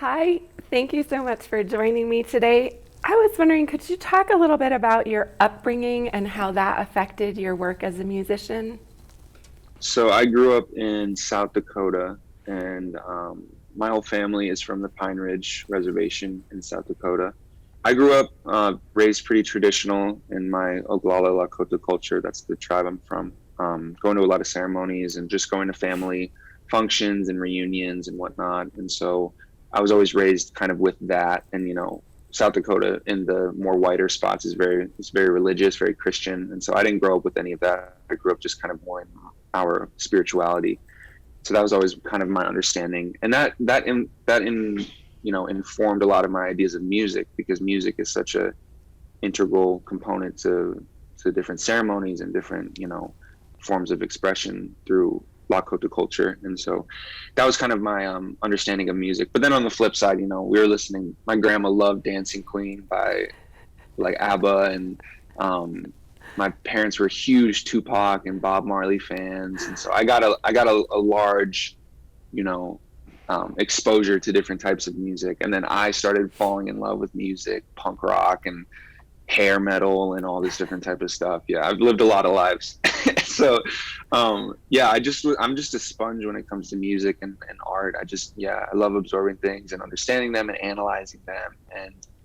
Hi, thank you so much for joining me today. I was wondering, could you talk a little bit about your upbringing and how that affected your work as a musician? So I grew up in South Dakota, and my whole family is from the Pine Ridge Reservation in South Dakota. I grew up raised pretty traditional in my Oglala Lakota culture. That's the tribe I'm from. Going to a lot of ceremonies and just going to family functions and reunions and whatnot. And so I was always raised kind of with that. And South Dakota in the more whiter spots is very religious, very Christian. And so I didn't grow up with any of that. I grew up just kind of more in our spirituality. So that was always kind of my understanding, and that informed a lot of my ideas of music, because music is such a integral component to different ceremonies and different forms of expression through Lakota culture. And so that was kind of my understanding of music. But then on the flip side, we were listening. My grandma loved Dancing Queen by like ABBA, and my parents were huge Tupac and Bob Marley fans, and so I got a large, you know, exposure to different types of music, and then I started falling in love with music, punk rock and hair metal and all this different type of stuff. Yeah, I've lived a lot of lives. So yeah, I'm just a sponge when it comes to music and art. I love absorbing things and understanding them and analyzing them.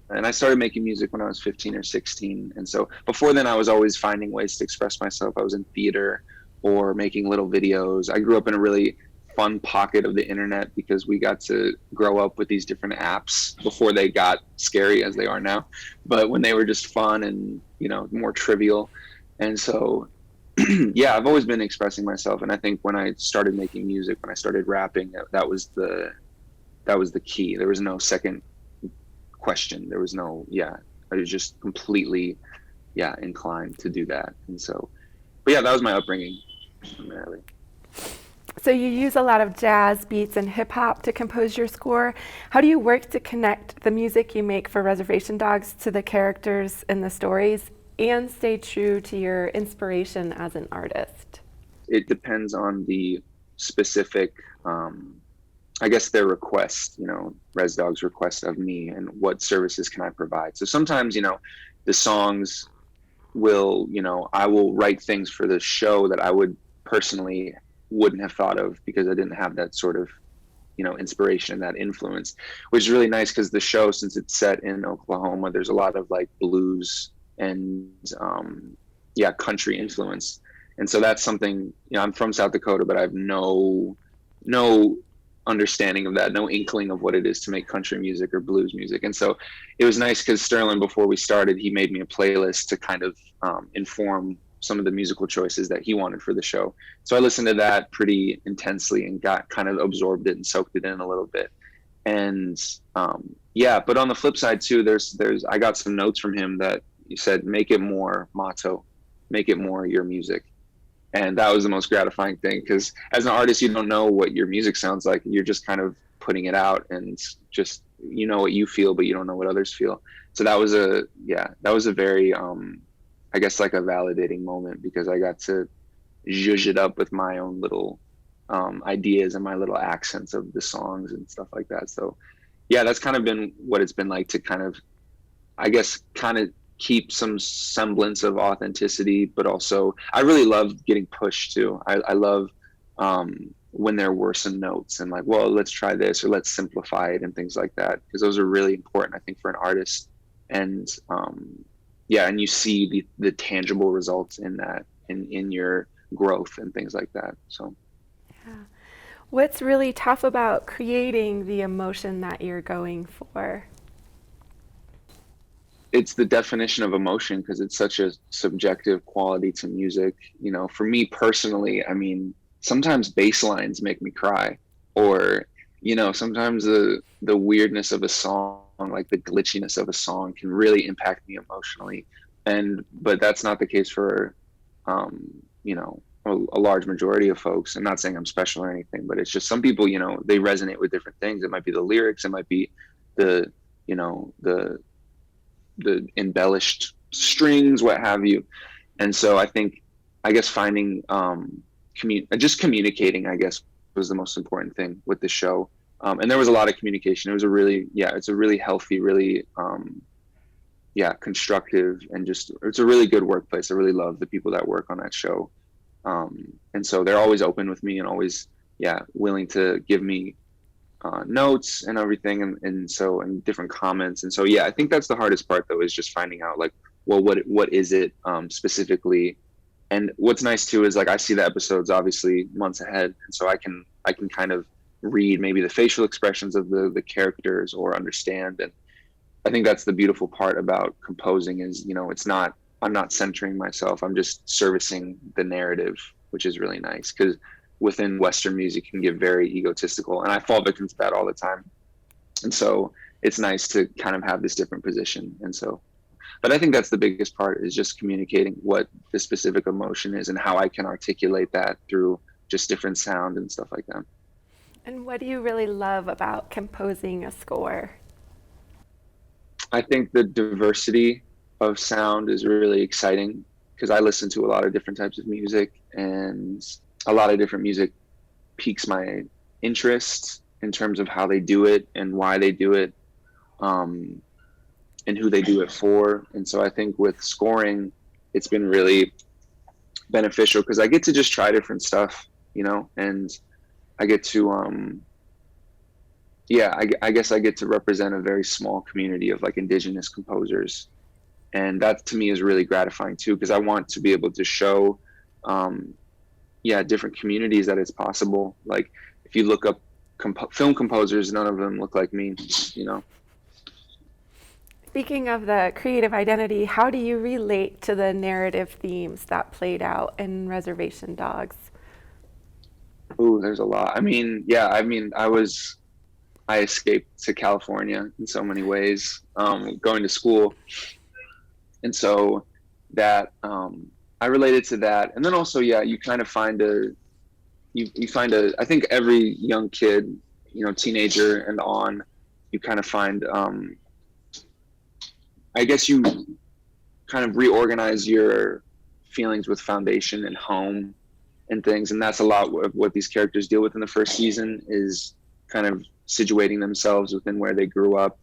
And I started making music when I was 15 or 16. And so before then, I was always finding ways to express myself. I was in theater or making little videos. I grew up in a really fun pocket of the internet because we got to grow up with these different apps before they got scary as they are now, but when they were just fun and more trivial. And so yeah, I've always been expressing myself, and I think when I started making music, when I started rapping, that was the key. There was no second question. There was no, yeah, I was just completely, yeah, inclined to do that. And so, but yeah, that was my upbringing primarily. So, you use a lot of jazz, beats, and hip hop to compose your score. How do you work to connect the music you make for Reservation Dogs to the characters in the stories and stay true to your inspiration as an artist? It depends on the specific, I guess, their request, Res Dog's request of me and what services can I provide. So sometimes, the songs I will write things for the show that I would personally wouldn't have thought of because I didn't have that sort of, inspiration, that influence, which is really nice because the show, since it's set in Oklahoma, there's a lot of like blues and, yeah, country influence. And so that's something, I'm from South Dakota, but I have no understanding of that, no inkling of what it is to make country music or blues music. And so it was nice because Sterling, before we started, he made me a playlist to kind of inform some of the musical choices that he wanted for the show. So I listened to that pretty intensely and got kind of absorbed it and soaked it in a little bit. And yeah, but on the flip side too, there's I got some notes from him that he said, make it more motto, make it more your music. And that was the most gratifying thing, because as an artist, you don't know what your music sounds like. You're just kind of putting it out, and just what you feel, but you don't know what others feel. So that was a very I guess like a validating moment, because I got to zhuzh it up with my own little ideas and my little accents of the songs and stuff like that. So yeah, that's kind of been what it's been like to kind of, I guess, kind of keep some semblance of authenticity, but also I really love getting pushed too. I love when there were some notes and like, well, let's try this or let's simplify it and things like that, because those are really important, I think, for an artist. And yeah, and you see the tangible results in that, in your growth and things like that. So Yeah. What's really tough about creating the emotion that you're going for? it's the definition of emotion, because it's such a subjective quality to music. For me personally, I mean, sometimes bass lines make me cry, or sometimes the weirdness of a song, like the glitchiness of a song, can really impact me emotionally. And but that's not the case for um, a large majority of folks. I'm not saying I'm special or anything, but it's just some people, they resonate with different things. It might be the lyrics, it might be the you know the embellished strings, what have you. And so I think, I guess, finding just communicating, I guess, was the most important thing with the show. And there was a lot of communication. It was a really, yeah, it's a really healthy, really, yeah, constructive, and just, it's a really good workplace. I really love the people that work on that show. And so they're always open with me and always, yeah, willing to give me notes and everything, and different comments. And so yeah, I think that's the hardest part though, is just finding out like, well, what is it specifically. And what's nice too is like I see the episodes obviously months ahead, and so I can kind of read maybe the facial expressions of the characters, or understand. And I think that's the beautiful part about composing is, it's not, I'm not centering myself, I'm just servicing the narrative, which is really nice, because within Western music can get very egotistical, and I fall victim to that all the time. And so it's nice to kind of have this different position. And so, but I think that's the biggest part, is just communicating what the specific emotion is and how I can articulate that through just different sound and stuff like that. And what do you really love about composing a score? I think the diversity of sound is really exciting, because I listen to a lot of different types of music, and a lot of different music piques my interest in terms of how they do it and why they do it, and who they do it for. And so I think with scoring, it's been really beneficial, because I get to just try different stuff, and I get to, yeah, I guess I get to represent a very small community of like indigenous composers. And that to me is really gratifying too, because I want to be able to show, yeah, different communities that it's possible. Like if you look up film composers, none of them look like me. Speaking of the creative identity, how do you relate to the narrative themes that played out in Reservation Dogs? Ooh, there's a lot. I mean, yeah, I escaped to California in so many ways, going to school. And so that, I related to that. And then also, yeah, you kind of find I think every young kid, teenager and on, you kind of find, I guess you kind of reorganize your feelings with foundation and home and things. And that's a lot of what these characters deal with in the first season, is kind of situating themselves within where they grew up,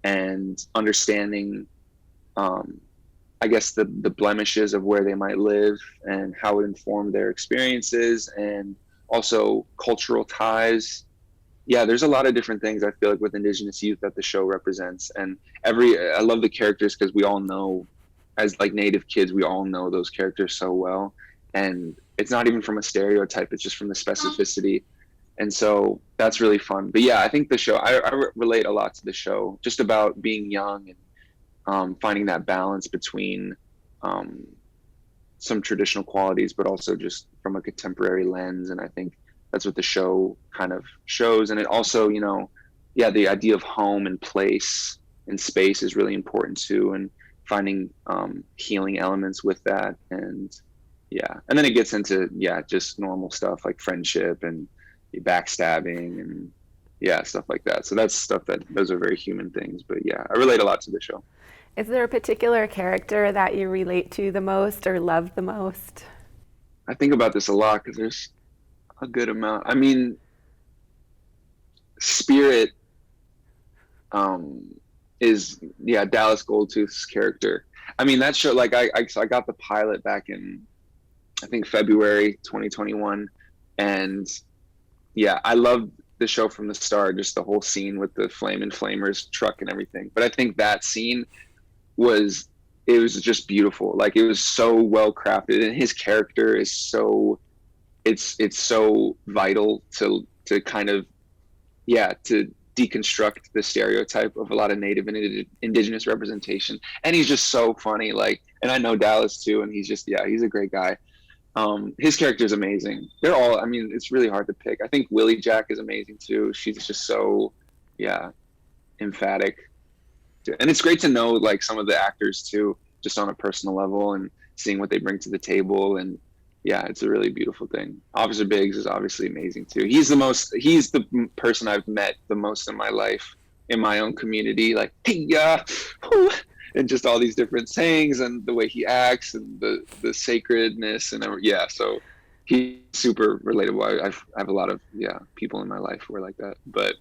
and understanding, I guess the blemishes of where they might live and how it informed their experiences, and also cultural ties. Yeah, there's a lot of different things I feel like with Indigenous youth that the show represents. And I love the characters, because we all know, as like Native kids, we all know those characters so well. And it's not even from a stereotype, it's just from the specificity. And so that's really fun. But yeah, I think the show, I relate a lot to the show, just about being young and finding that balance between some traditional qualities, but also just from a contemporary lens. And I think that's what the show kind of shows. And it also, yeah, the idea of home and place and space is really important too, and finding healing elements with that. And yeah, and then it gets into, yeah, just normal stuff like friendship and backstabbing and yeah, stuff like that. So that's stuff those are very human things. But yeah, I relate a lot to the show. Is there a particular character that you relate to the most or love the most? I think about this a lot, because there's a good amount. I mean, Spirit is, yeah, Dallas Goldtooth's character. I mean, that show, like so I got the pilot back in, I think, February 2021, and yeah, I loved the show from the start, just the whole scene with the Flame and Flamers truck and everything. But I think that scene was just beautiful. Like it was so well crafted, and his character is so, it's so vital to kind of, yeah, to deconstruct the stereotype of a lot of Native and Indigenous representation. And he's just so funny. Like, and I know Dallas too, and he's just, yeah, he's a great guy. His character is amazing. They're all, I mean, it's really hard to pick. I think Willie Jack is amazing too. She's just so, yeah, emphatic. And it's great to know like some of the actors too, just on a personal level, and seeing what they bring to the table. And yeah, it's a really beautiful thing. Officer Biggs is obviously amazing too. He's the person I've met the most in my life, in my own community. Like, hey, and just all these different sayings, and the way he acts, and the sacredness, and yeah. So he's super relatable. I have a lot of, yeah, people in my life who are like that. But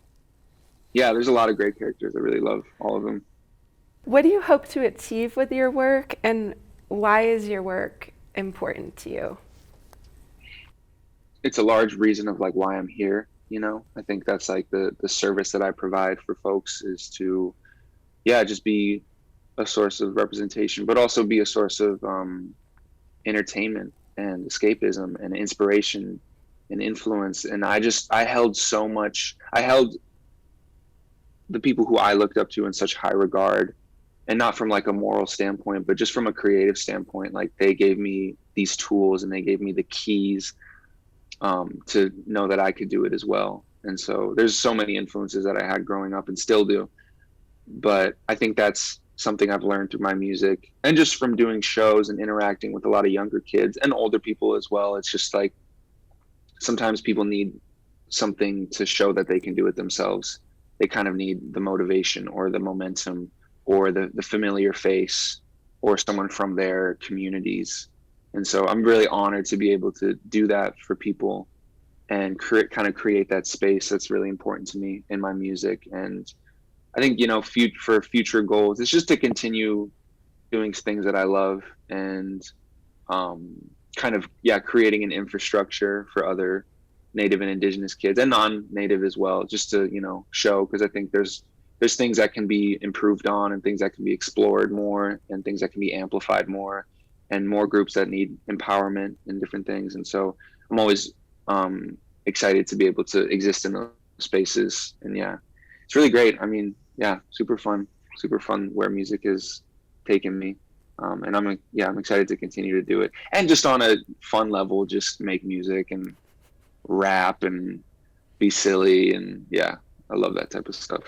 yeah, there's a lot of great characters. I really love all of them. What do you hope to achieve with your work, and why is your work important to you? It's a large reason of like why I'm here. You know, I think that's like the service that I provide for folks is to, yeah, just be a source of representation, but also be a source of entertainment and escapism and inspiration and influence. And I held so much. I held the people who I looked up to in such high regard, and not from like a moral standpoint, but just from a creative standpoint. Like they gave me these tools and they gave me the keys to know that I could do it as well. And so there's so many influences that I had growing up and still do. But I think that's something I've learned through my music and just from doing shows and interacting with a lot of younger kids and older people as well. It's just like sometimes people need something to show that they can do it themselves. They kind of need the motivation or the momentum or the familiar face or someone from their communities. And so I'm really honored to be able to do that for people and create that space that's really important to me in my music. And I think, you know, for future goals, it's just to continue doing things that I love and um, kind of, yeah, creating an infrastructure for other native and indigenous kids and non-native as well, just to, you know, show, because I think there's things that can be improved on and things that can be explored more and things that can be amplified more and more groups that need empowerment and different things. And so I'm always excited to be able to exist in those spaces. And yeah, it's really great. I mean, yeah, super fun where music is taking me. And I'm excited to continue to do it. And just on a fun level, just make music and rap and be silly. And yeah, I love that type of stuff.